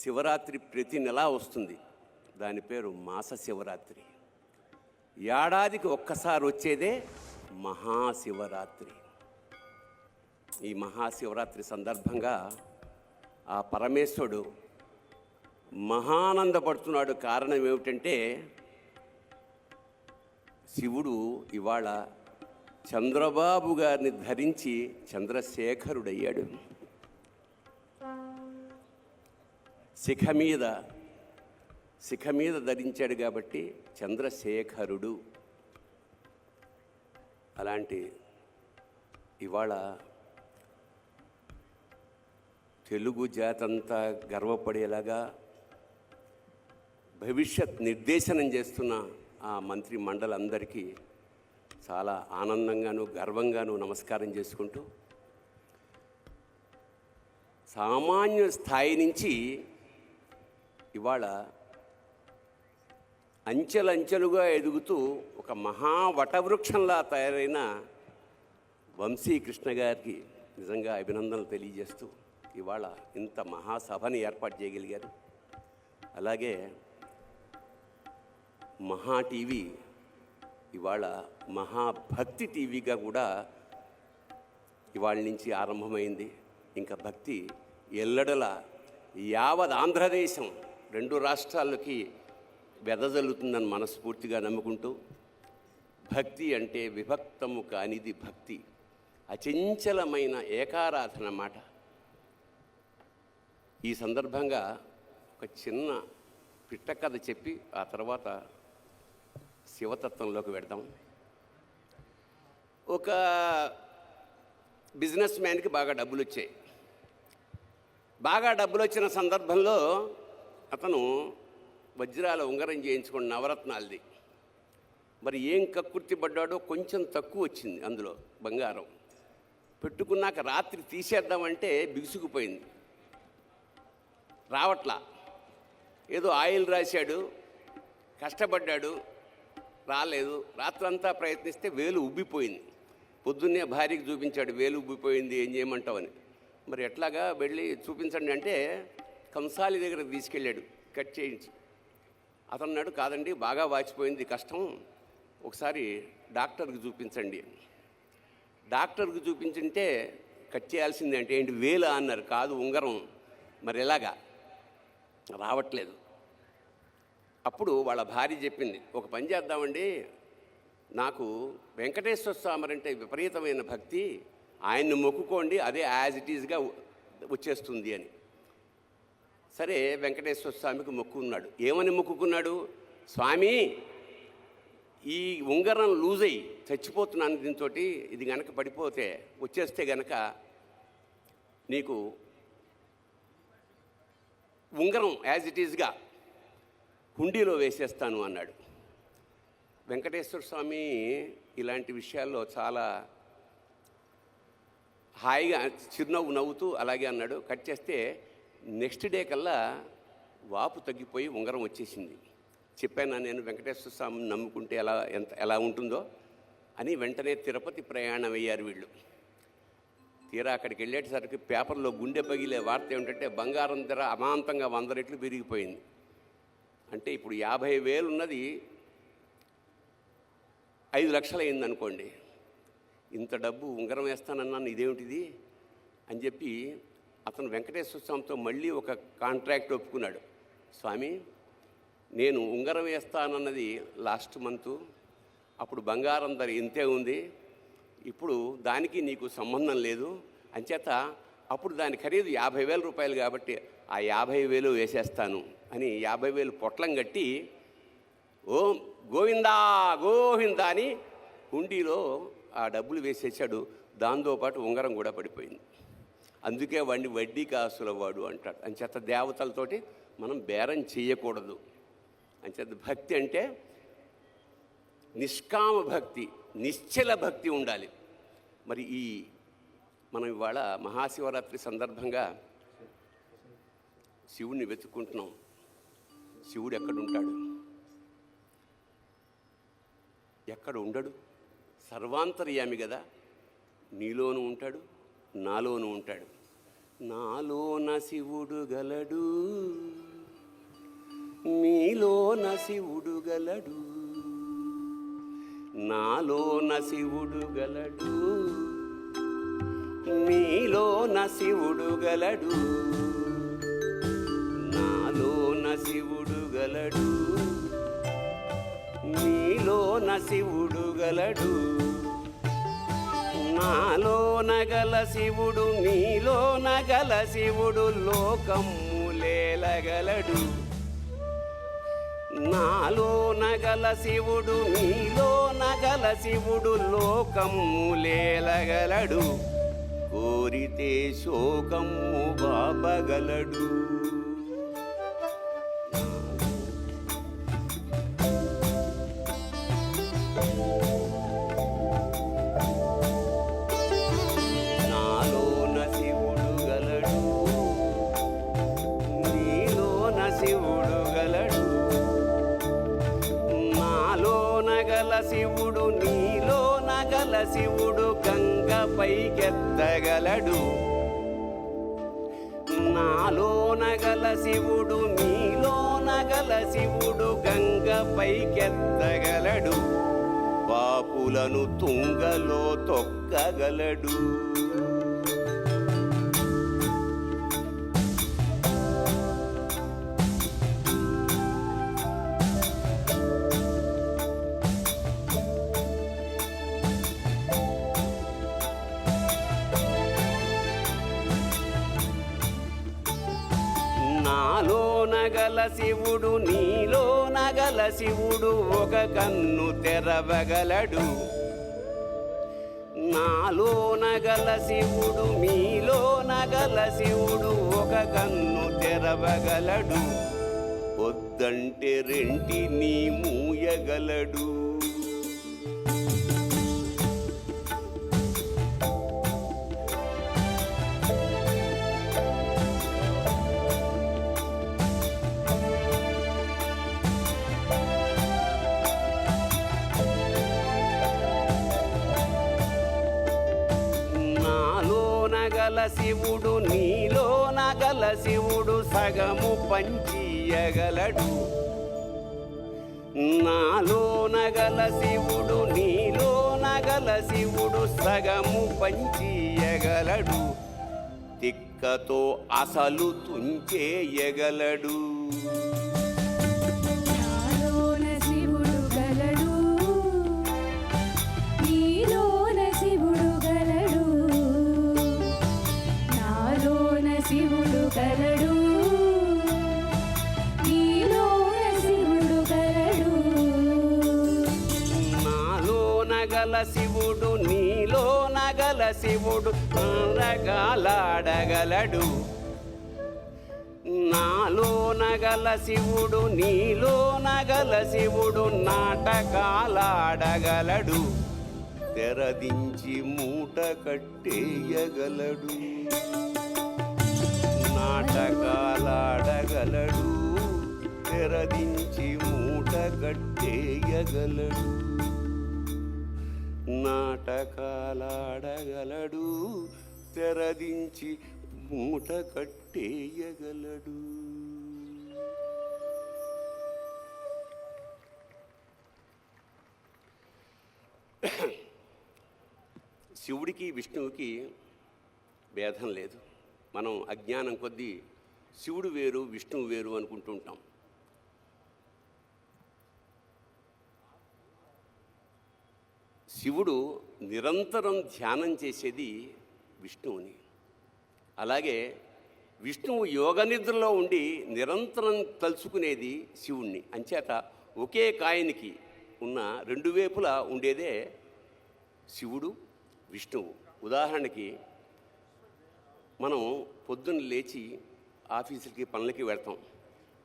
శివరాత్రి ప్రతి నెలా వస్తుంది. దాని పేరు మాస శివరాత్రి. ఏడాదికి ఒక్కసారి వచ్చేదే మహాశివరాత్రి. ఈ మహాశివరాత్రి సందర్భంగా ఆ పరమేశ్వరుడు మహానందపడుతున్నాడు. కారణం ఏమిటంటే శివుడు ఇవాళ చంద్రబాబు గారిని ధరించి చంద్రశేఖరుడయ్యాడు. శిఖ మీద ధరించాడు కాబట్టి చంద్రశేఖరుడు. అలాంటి ఇవాళ తెలుగు జాతంతా గర్వపడేలాగా భవిష్యత్ నిర్దేశనం చేస్తున్న ఆ మంత్రి మండలందరికీ చాలా ఆనందంగాను గర్వంగాను నమస్కారం చేసుకుంటూ, సామాన్య స్థాయి నుంచి ఇవాళ అంచెలంచెలుగా ఎదుగుతూ ఒక మహావటవృక్షంలా తయారైన వంశీకృష్ణ గారికి నిజంగా అభినందనలు తెలియజేస్తూ ఇవాళ ఇంత మహాసభని ఏర్పాటు చేయగలిగారు. అలాగే మహా టీవీ ఇవాళ మహాభక్తి టీవీగా కూడా ఇవాళ నుంచి ఆరంభమైంది. ఇంకా భక్తి ఎల్లడల యావత్ ఆంధ్రదేశం 2 రాష్ట్రాలకి వెదజల్లుతుందని మనస్ఫూర్తిగా నమ్ముకుంటూ, భక్తి అంటే విభక్తము కానిది భక్తి, అచంచలమైన ఏకారాధన మాట. ఈ సందర్భంగా ఒక చిన్న పిట్ట కథ చెప్పి ఆ తర్వాత శివతత్వంలోకి వెడదాం. ఒక బిజినెస్ మ్యాన్కి బాగా డబ్బులు వచ్చాయి. బాగా డబ్బులు వచ్చిన సందర్భంలో అతను వజ్రాల ఉంగరం చేయించుకుని నవరత్నాలది. మరి ఏం కక్కుర్తి పడ్డాడో కొంచెం తక్కువ వచ్చింది అందులో బంగారం. పెట్టుకున్నాక రాత్రి తీసేద్దామంటే బిగుసుకుపోయింది, రావట్లా. ఏదో ఆయిల్ రాశాడు, కష్టపడ్డాడు, రాలేదు. రాత్రంతా ప్రయత్నిస్తే వేలు ఉబ్బిపోయింది. పొద్దున్నే భార్యకి చూపించాడు, వేలు ఉబ్బిపోయింది, ఏం చేయమంటావని. మరి ఎట్లాగా వెళ్ళి చూపించండి అంటే కంసాలి దగ్గర తీసుకెళ్ళాడు కట్ చేయించి. అతను అన్నాడు, కాదండి బాగా వాచిపోయింది, కష్టం, ఒకసారి డాక్టర్కి చూపించండి. డాక్టర్కి చూపించుంటే కట్ చేయాల్సిందే అంటే ఏంటి వేలా అన్నారు. కాదు ఉంగరం. మరి ఎలాగా రావట్లేదు. అప్పుడు వాళ్ళ భార్య చెప్పింది, ఒక పని చేద్దామండి, నాకు వెంకటేశ్వర స్వామి అంటే విపరీతమైన భక్తి, ఆయన్ని మొక్కుకోండి, అదే యాజ్ ఇట్ ఈజ్గా వచ్చేస్తుంది అని. సరే వెంకటేశ్వర స్వామికి మొక్కుకున్నాడు. ఏమని మొక్కుకున్నాడు? స్వామి, ఈ ఉంగరం లూజ్ అయ్యి చచ్చిపోతున్నాను, దీంతో ఇది గనక పడిపోతే వచ్చేస్తే గనక నీకు ఉంగరం యాజ్ ఇట్ ఈజ్గా హుండీలో వేసేస్తాను అన్నాడు. వెంకటేశ్వర స్వామి ఇలాంటి విషయాల్లో చాలా హాయిగా చిరునవ్వు నవ్వుతూ అలాగే అన్నాడు. కట్ చేస్తే నెక్స్ట్ డే కల్లా వాపు తగ్గిపోయి ఉంగరం వచ్చేసింది. చెప్పాను నేను వెంకటేశ్వర స్వామిని నమ్ముకుంటే ఎలా ఉంటుందో అని. వెంటనే తిరుపతి ప్రయాణం అయ్యారు వీళ్ళు. తీరా అక్కడికి వెళ్ళేసరికి పేపర్లో గుండె పగిలే వార్త ఏమిటంటే బంగారం ధర అమాంతంగా 100 రెట్లు పెరిగిపోయింది. అంటే ఇప్పుడు 50,000 ఉన్నది 5 లక్షలు అయింది అనుకోండి. ఇంత డబ్బు ఉంగరం వేస్తానన్నాను, ఇదేమిటిది అని చెప్పి అతను వెంకటేశ్వర స్వామితో మళ్ళీ ఒక కాంట్రాక్ట్ ఒప్పుకున్నాడు. స్వామి, నేను ఉంగరం వేస్తానన్నది లాస్ట్ మంతు, అప్పుడు బంగారం ధర ఇంతే ఉంది, ఇప్పుడు దానికి నీకు సంబంధం లేదు, అంచేత అప్పుడు దాని ఖరీదు 50,000 రూపాయలు కాబట్టి ఆ 50,000 వేసేస్తాను అని 50,000 పొట్లం కట్టి ఓం గోవిందా గోవిందా అని హుండీలో ఆ డబ్బులు వేసేసాడు. దాంతోపాటు ఉంగరం కూడా పడిపోయింది. అందుకే వాడిని వడ్డీ కాసుల వాడు అంటాడు. అంచేత దేవతలతోటి మనం బేరం చేయకూడదు. అంచేత భక్తి అంటే నిష్కామ భక్తి, నిశ్చల భక్తి ఉండాలి. మరి మనం ఇవాళ మహాశివరాత్రి సందర్భంగా శివుణ్ణి వెతుక్కుంటున్నాం. శివుడు ఎక్కడుంటాడు? ఎక్కడ ఉండడు? సర్వాంతర్యామి కదా. నీలోనూ ఉంటాడు, నాలోనూ ఉంటాడు. నాలోన శివుడు గలడు, మీలోన శివుడు గలడు, నాలోన శివుడు గలడు. మీలోన శివుడు గలడు, నాలోన శివుడు గలడు. మీలోన శివుడు గలడు, నాలోన గల శివుడు. మీలోన గల శివుడు లోకములేలగలడు. నాలోన గల శివుడు, మీలోన గల శివుడు లోకములేలగలడు. కోరితే శోకము బాపగలడు. నాలోన శివుడు గలడు, నీలోన శివుడు గలడు. నాలోన గల శివుడు, నీలోన గల శివుడు గంగ పైకెత్తగలడు. నాలోన గల శివుడు, నీలోన గల శివుడు గంగ పైకెత్తగలడు. పాపులను తుంగలో తొక్కగలడు. నాలోన గల శివుడు, నీలోన గల శివుడు ఒక కన్ను తెరవగలడు. నాలోన గల శివుడు, మీలోన గల శివుడు ఒక కన్ను తెరవగలడు. వద్దంటే రెంటిని మూయగలడు. గల శివుడు, నీలోన గల శివుడు సగము పంచియగలడు. నాలోన గల శివుడు, నీలోన గల శివుడు సగము పంచియగలడు. తిక్కతో అసలు తుంచేయగలడు. శివుడు గలడు, నీలోన శివుడు గలడు. నాలోన గల శివుడు, నీలోన గల శివుడు నాటకాలాడగలడు. నాలోన గల శివుడు, నీలోన గల శివుడు నాటకాలాడగలడు. తెరదించి మూట కట్టేయగలడు. నాటకాలాడగలడు. తెరదించి మూట కట్టేయగలడు. నాటకాలాడగలడు. తెరదించి మూట కట్టేయగలడు. శివుడికి విష్ణువుకి భేదం లేదు. మనం అజ్ఞానం కొద్దీ శివుడు వేరు విష్ణువు వేరు అనుకుంటుంటాం. శివుడు నిరంతరం ధ్యానం చేసేది విష్ణువుని. అలాగే విష్ణువు యోగ నిద్రలో ఉండి నిరంతరం తలుచుకునేది శివుణ్ణి. అంచేత ఒకే కాయనికి ఉన్న రెండు వైపులా ఉండేదే శివుడు విష్ణువు. ఉదాహరణకి మనం పొద్దున్న లేచి ఆఫీసులకి పనులకి వెళ్తాం.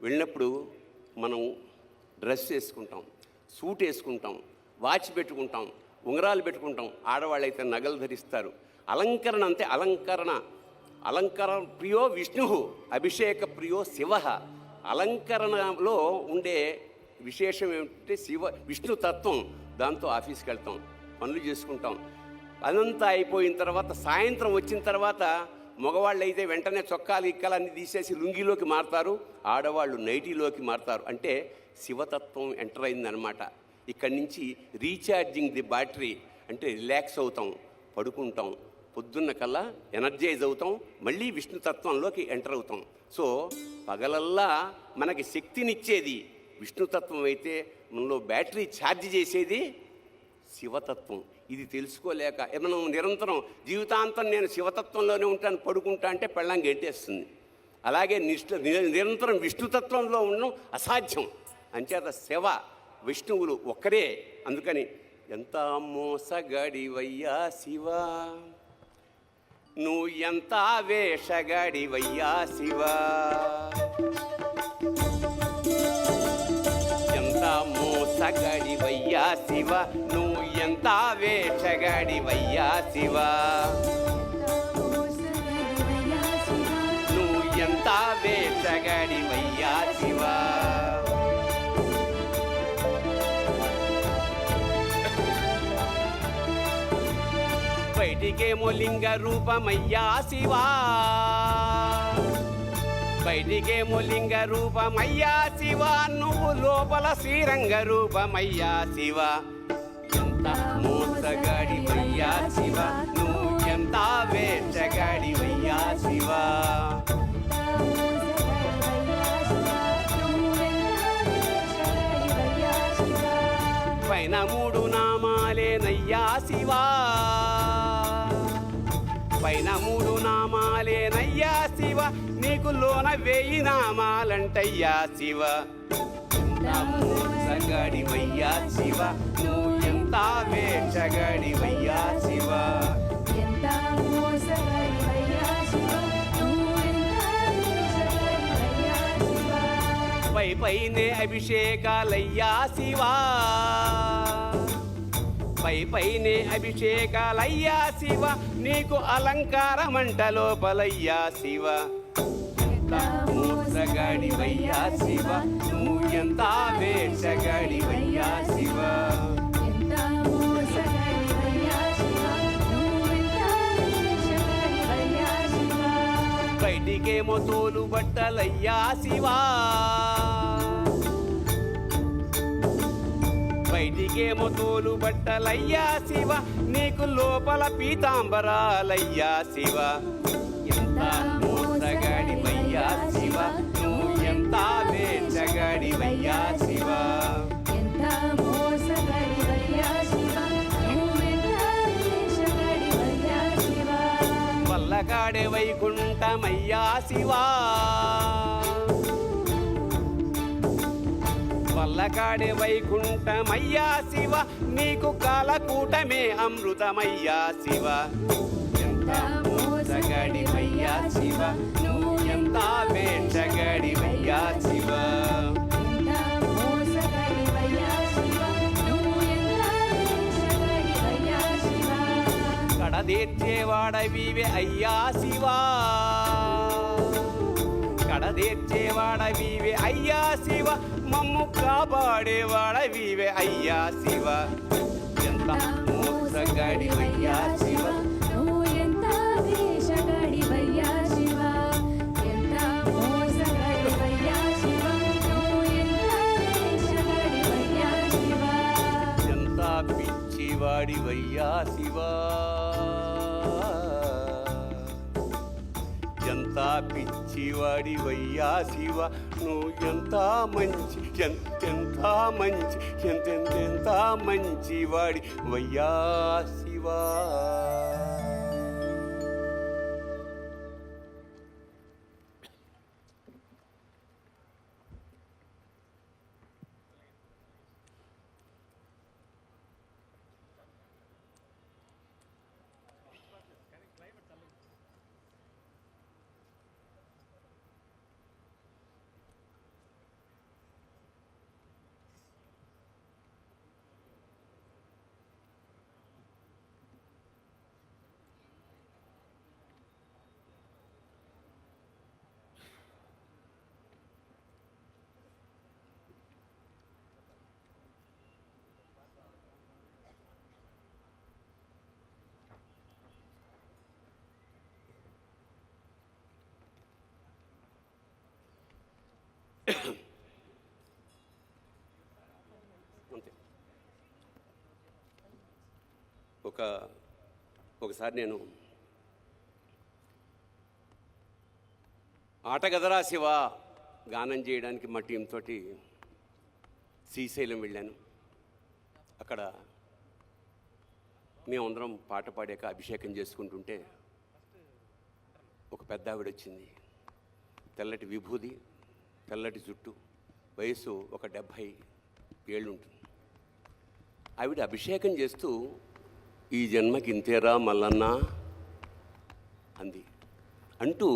వెళ్ళినప్పుడు మనం డ్రెస్ వేసుకుంటాం, సూట్ వేసుకుంటాం, వాచ్ పెట్టుకుంటాం, ఉంగరాలు పెట్టుకుంటాం. ఆడవాళ్ళైతే నగలు ధరిస్తారు. అలంకరణ అంతే. అలంకరణ ప్రియో విష్ణు, అభిషేక ప్రియో శివ. అలంకరణలో ఉండే విశేషం ఏమిటంటే విష్ణు తత్వం. దాంతో ఆఫీస్కి వెళ్తాం, పనులు చేసుకుంటాం. అదంతా అయిపోయిన తర్వాత సాయంత్రం వచ్చిన తర్వాత మగవాళ్ళు అయితే వెంటనే చొక్కాలు ఇక్కలన్నీ తీసేసి లుంగిలోకి మారుతారు, ఆడవాళ్ళు నైటీలోకి మారుతారు. అంటే శివతత్వం ఎంటర్ అయిందనమాట. ఇక్కడి నుంచి రీఛార్జింగ్ ది బ్యాటరీ, అంటే రిలాక్స్ అవుతాం, పడుకుంటాం, పొద్దున్న కల్లా ఎనర్జైజ్ అవుతాం, మళ్ళీ విష్ణుతత్వంలోకి ఎంటర్ అవుతాం. సో పగలల్లా మనకి శక్తినిచ్చేది విష్ణుతత్వం అయితే, మనలో బ్యాటరీ ఛార్జ్ చేసేది శివతత్వం. ఇది తెలుసుకోలేక మనం నిరంతరం జీవితాంతం నేను శివతత్వంలోనే ఉంటాను, పడుకుంటా అంటే పెళ్ళం గెంటేస్తుంది. అలాగే నిరంతరం విష్ణుతత్వంలో ఉండడం అసాధ్యం. అంచేత శివ విష్ణువులు ఒక్కరే. అందుకని ఎంత మోసగాడివయ్యా శివ, నువ్వు ఎంత వేషగాడివయ్యా శివ, ఎంత మోసగాడివయ్యా శివ, నువ్వు ఎంత వేషగాడివయ్యా శివ, నువ్వు ఎంత వేషగాడివయ్యా శివ. బయటికేమో లింగ రూపమయ్యా శివా, బయటికేమో లింగ రూపమయ్యా శివ, నువ్వు లోపల శ్రీరంగ రూపమయ్యా శివ. ఎంత మోసగాడివయ్యా శివ, నువ్వు ఎంత వేషగాడివయ్యా శివ, పైన 3 నామాలేనయ్యా శివా, పైన 3 నామాలేనయ్యా శివ, నీకు లోన 1000 నామాలంటయ్యా శివ. ఎంత మోసగాడివయ్యా శివ, నువ్వు ఎంత వేషగాడివయ్యా శివ, పైనే అభిషేకాలయ్యా శివా, పైనే అభిషేకాలయ్యా శివ, నీకు అలంకారమంట లోపలయ్యా శివ. ఎంత మోసగాడివయ్యా శివ, నువ్వు ఎంత వేషగాడివయ్యా శివ, బయటికేమో తోలు బట్టలయ్యా శివా, బయటికేమో తోలు బట్టలయ్యా శివ, నీకు లోపల పీతాంబరాలయ్యా శివ. ఎంత మోసగాడివయ్యా శివ, నువ్వు ఎంత వేషగాడివయ్యా శివ, వల్లకాడే వైకుంఠమయ్యా శివా, వల్లకాడే వైకుంఠమయ్యా శివ, నీకు కాలకూటమే అమృతమయ్యా శివ. ఎంత మోసగాడివయ్యా శివ, నువ్వు ఎంత వేషగాడివయ్యా శివ, కడదేర్చేవాడవివే అయ్యా శివా, కడదేర్చేవాడవివే అయ్యా శివ, మమ్ము కాపాడేవాడవివే అయ్యా శివ. ఎంత మోసగాడివయ్యా శివ, నువ్వు ఎంత వేషగాడివయ్యా శివ, ఎంత మోసగాడివయ్యా శివ, నువ్వు ఎంత వేషగాడివయ్యా శివ, ఎంత పిచ్చివాడివయ్యా శివ, ఎంత పిచ్చివాడివయ్యా శివ, నువ్వు ఎంత మంచి ఎంత మంచి ఎంత మంచివాడి వయ్యా శివా. ఒకసారి నేను ఆటగదరా శివ గానం చేయడానికి మా టీంతో శ్రీశైలం వెళ్ళాను. అక్కడ మేమందరం పాట పాడాక అభిషేకం చేసుకుంటుంటే ఒక పెద్ద ఆవిడ వచ్చింది. తెల్లటి విభూది, తెల్లటి జుట్టు, వయసు ఒక 70 ఏళ్ళు ఉంటుంది. ఆవిడ అభిషేకం చేస్తూ ఈ జన్మకి ఇంతేరా మల్లన్న అంది. అంటూ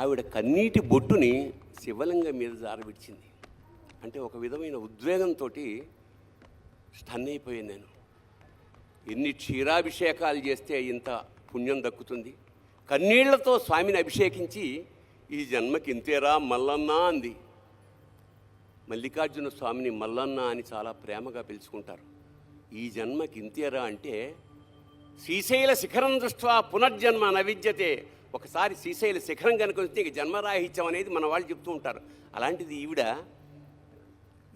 ఆవిడ కన్నీటి బొట్టుని శివలింగం మీద జారవిడిచింది. అంటే ఒక విధమైన ఉద్వేగంతో స్టన్ అయిపోయాను నేను. ఎన్ని క్షీరాభిషేకాలు చేస్తే ఇంత పుణ్యం దక్కుతుంది? కన్నీళ్లతో స్వామిని అభిషేకించి ఈ జన్మకి ఇంతేరా మల్లన్న అంది. మల్లికార్జున స్వామిని మల్లన్న అని చాలా ప్రేమగా పిలుచుకుంటారు. ఈ జన్మకి ఇంతేరా అంటే శ్రీశైల శిఖరం దృష్ట్యా పునర్జన్మ నవిద్యతే. ఒకసారి శ్రీశైల శిఖరం కనుక వస్తే ఇక జన్మరాహిత్యం అనేది మన వాళ్ళు చెప్తూ ఉంటారు. అలాంటిది ఈవిడ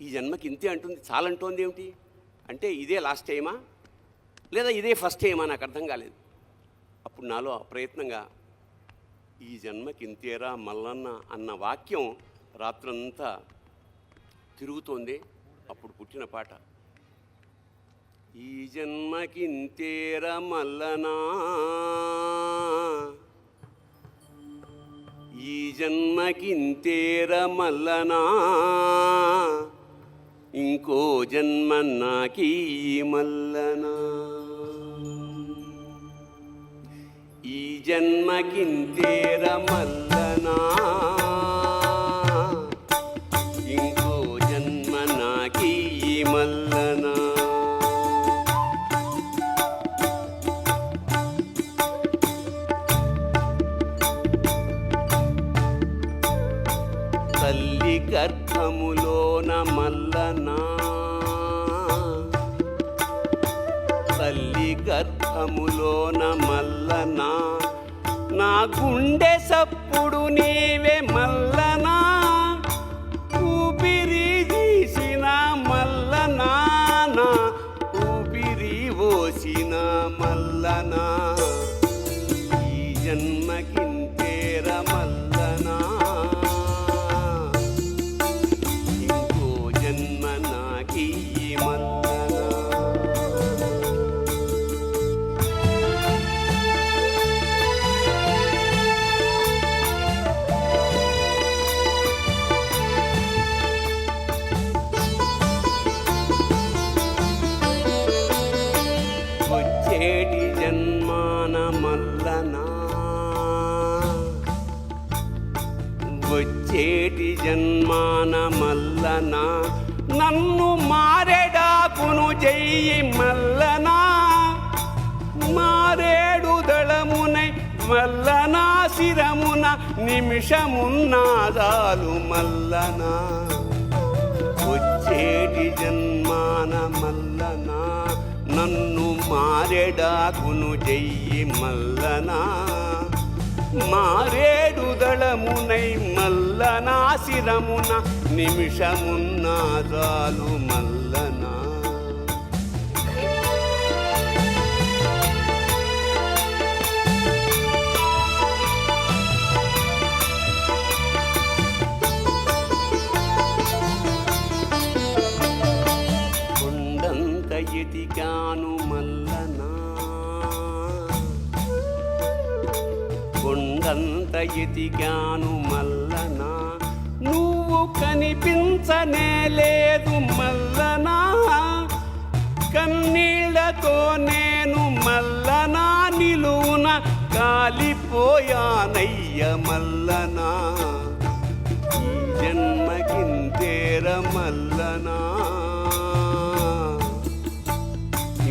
ఈ జన్మకి ఇంతే అంటుంది. చాలంటోంది ఏమిటి అంటే ఇదే లాస్ట్ టైమా లేదా ఇదే ఫస్ట్ టైమా నాకు అర్థం కాలేదు. అప్పుడు నాలో ప్రయత్నంగా ఈ జన్మకి ఇంతేరా మల్లన్న అన్న వాక్యం రాత్రంతా తిరుగుతోంది. అప్పుడు పుట్టిన పాట ఈ జన్మకి ఇంతేరా మల్లనా, ఈ జన్మకి ఇంతేరా మల్లనా, ఇంకో జన్మ నాకీ మల్లనా, ఈ జన్మకి ఇంతేరా మల్లనా, ఇంకో జన్మ నాకీ మల్లనా. తల్లి గర్భములోన మల్లనా, తల్లి గర్భములోన మల్లనా, నా గుండె సప్పుడు నీవే మల్లనా, ఊపిరి తీసిన మల్లనా, నా ఊపిరి పోసిన మల్లనా, ఈ జన్మకింతేర మల్లనా, ఇంకో జన్మ నాకీ మల్లనా. వచ్చేటి జన్మాన మల్లనా, వచ్చేటి జన్మాన మల్లనా, నన్ను మారేడాకును చెయ్యి మల్లనా, మారేడు దళమునై మల్లనా, శిరమున నిమిషమున్నాదాలు మల్లనా, వచ్చేటి జన్మాన మల్లనా, నన్ను మారేడాకును చెయ్యి మల్లనా, మారేడు దళమునై మల్లనా, శిరమున నిమిషమున్నాదాలు మల్లనా. కొండంత ఎతికాను మల్లనా, కొండంత ఎతికాను మల్లనా, నువ్వు కనిపించనే లేదు మల్లనా, కన్నీళ్లతో నేను మల్లనా, నిలువున కాలిపోయానయ్య మల్లనా, ఈ జన్మకింతేర మల్లనా,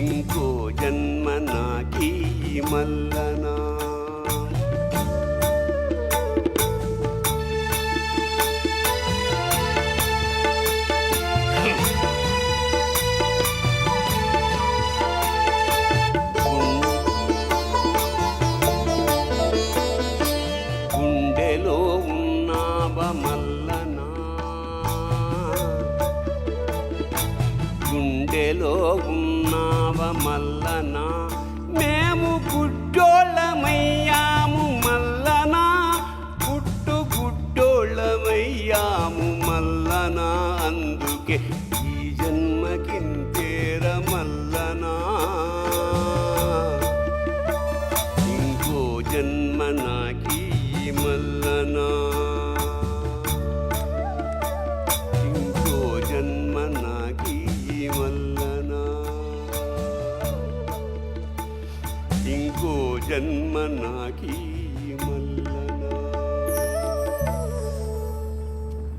ఇంకో జన్మ నాకీ మల్లనా. గుండెలో ఉన్నావ మల్లనా, జన్మ నాకీ